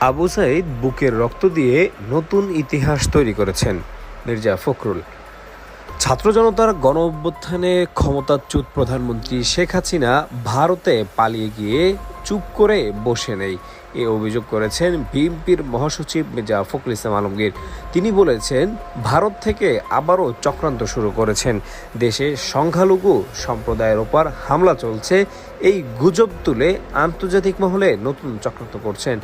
আবু সাঈদ বুকের রক্ত দিয়ে নতুন ইতিহাস তৈরি করেছেন মির্জা ফখরুল। ছাত্র জনতার গণ অভ্যুত্থানে ক্ষমতাচ্যুত প্রধানমন্ত্রী শেখ হাসিনা ভারতে পালিয়ে গিয়ে চুপ করে বসে নেই, এ অভিযোগ করেছেন বিএনপির মহাসচিব মির্জা ফখরুল ইসলাম আলমগীর। তিনি বলেছেন, ভারত থেকে আবারও চক্রান্ত শুরু করেছেন, দেশে সংখ্যালঘু সম্প্রদায়ের ওপর হামলা চলছে, এই গুজব তুলে আন্তর্জাতিক মহলে নতুন চক্রান্ত করছেন।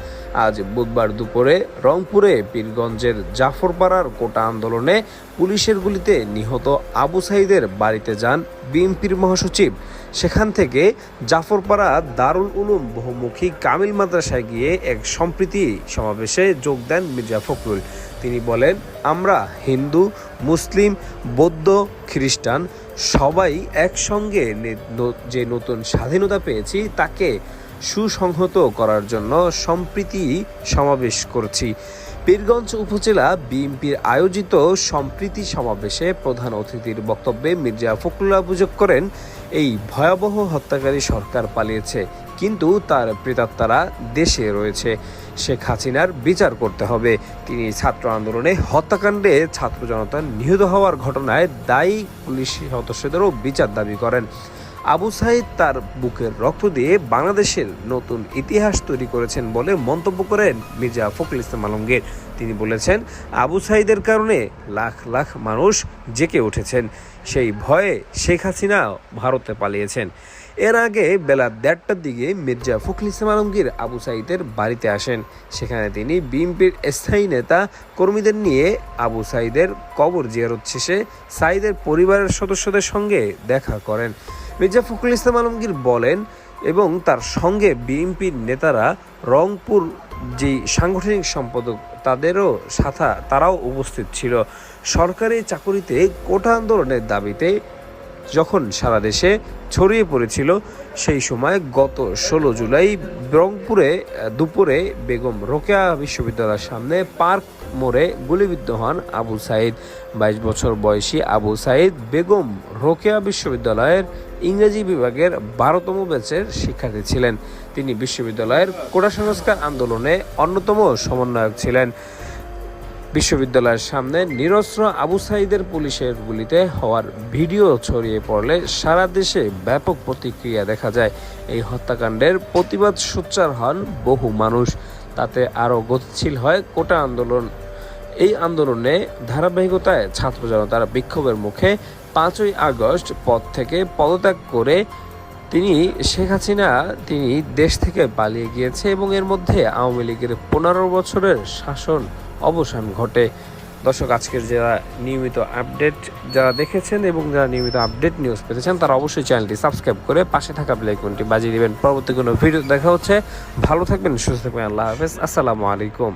আজ বুধবার দুপুরে রংপুরে পীরগঞ্জের জাফরপাড়ার কোটা আন্দোলনে পুলিশের গুলিতে নিহত আবু সাঈদের বাড়িতে যান বিএনপির মহাসচিব। সেখান থেকে জাফরপাড়া দারুল উলুম বহুমুখী কামিল মাদ্রাসায় গিয়ে এক সম্প্রীতি সমাবেশে যোগ দেন মির্জা ফখরুল। তিনি বলেন, আমরা হিন্দু, মুসলিম, বৌদ্ধ, খ্রিস্টান সবাই একসঙ্গে যে নতুন স্বাধীনতা পেয়েছি তাকে সুসংহত করার জন্য সম্প্রীতি সমাবেশ করছি। পীরগঞ্জ উপজেলা বিএনপির আয়োজিত সম্প্রীতি সমাবেশে প্রধান অতিথির বক্তব্যে মির্জা ফখরুল অভিযোগ করেন, এই ভয়াবহ হত্যাকারী সরকার পালিয়েছে, কিন্তু তার প্রেতাত্মারা দেশে রয়েছে। শেখ হাসিনার বিচার করতে হবে। তিনি ছাত্র আন্দোলনে হত্যাকাণ্ডে ছাত্র জনতা নিহত হওয়ার ঘটনায় দায়ী পুলিশ সদস্যদেরও বিচার দাবি করেন। আবু সাঈদ তার বুকের রক্ত দিয়ে বাংলাদেশের নতুন ইতিহাস তৈরি করেছেন বলে মন্তব্য করেন মির্জা ফখরুল ইসলাম আলমগীর। তিনি বলেছেন, আবু সাঈদের কারণে লাখ লাখ মানুষ জেগে উঠেছেন, সেই ভয়ে শেখ হাসিনা ভারতে পালিয়েছেন। এর আগে বেলা 1:30টার দিকে মির্জা ফখরুল ইসলাম আলমগীর আবু সাঈদের বাড়িতে আসেন। সেখানে তিনি বিএনপির স্থায়ী নেতা কর্মীদের নিয়ে আবু সাঈদের কবর জিয়ারত শেষে সাঈদের পরিবারের সদস্যদের সঙ্গে দেখা করেন। মির্জা ফখরুল ইসলাম আলমগীর বলেন, এবং তার সঙ্গে বিএনপির নেতারা, রংপুর যে সাংগঠনিক সম্পাদক তারাও উপস্থিত ছিল। সরকারি চাকুরিতে কোটা আন্দোলনের দাবিতে যখন সারা দেশে ছড়িয়ে পড়েছিল, সেই সময় গত 16 জুলাই রংপুরে দুপুরে বেগম রোকেয়া বিশ্ববিদ্যালয়ের সামনে পার্ক মোড়ে গুলিবিদ্ধ হন আবু সাঈদ। 22 বছর বয়সী আবু সাঈদ বেগম রোকেয়া বিশ্ববিদ্যালয়ের ইংরেজি বিভাগের 12তম ব্যাচের শিক্ষার্থী ছিলেন। তিনি বিশ্ববিদ্যালয়ের কোটা সংস্কার আন্দোলনে অন্যতম সমন্বয়ক ছিলেন। বিশ্ববিদ্যালয়ের সামনে নিরস্ত্র আবু সাঈদের পুলিশের গুলিতে হওয়ার ভিডিও ছড়িয়ে পড়লে সারা দেশে ব্যাপক প্রতিক্রিয়া দেখা যায়। এই হত্যাকাণ্ডের প্রতিবাদ সোচ্চার হন বহু মানুষ, তাতে আরও গতিশীল হয় কোটা আন্দোলন। এই আন্দোলনে ধারাবাহিকতায় ছাত্র জনতার বিক্ষোভের মুখে 5ই আগস্ট পদ থেকে পদত্যাগ করে শেখ হাসিনা তিনি দেশ থেকে পালিয়ে গিয়েছে এবং এর মধ্যে আওয়ামী লীগের 15 বছরের শাসন অবসান ঘটে। দর্শক, আজকের যারা নিয়মিত আপডেট যারা দেখেছেন এবং যারা নিয়মিত আপডেট নিউজ পেতে চান তারা অবশ্যই চ্যানেলটি সাবস্ক্রাইব করে পাশে থাকা বেল আইকনটি বাজিয়ে দিবেন। পরবর্তী কোনো ভিডিও দেখা হচ্ছে। ভালো থাকবেন, সুস্থ থাকবেন। আল্লাহ হাফেজ। আসসালামু আলাইকুম।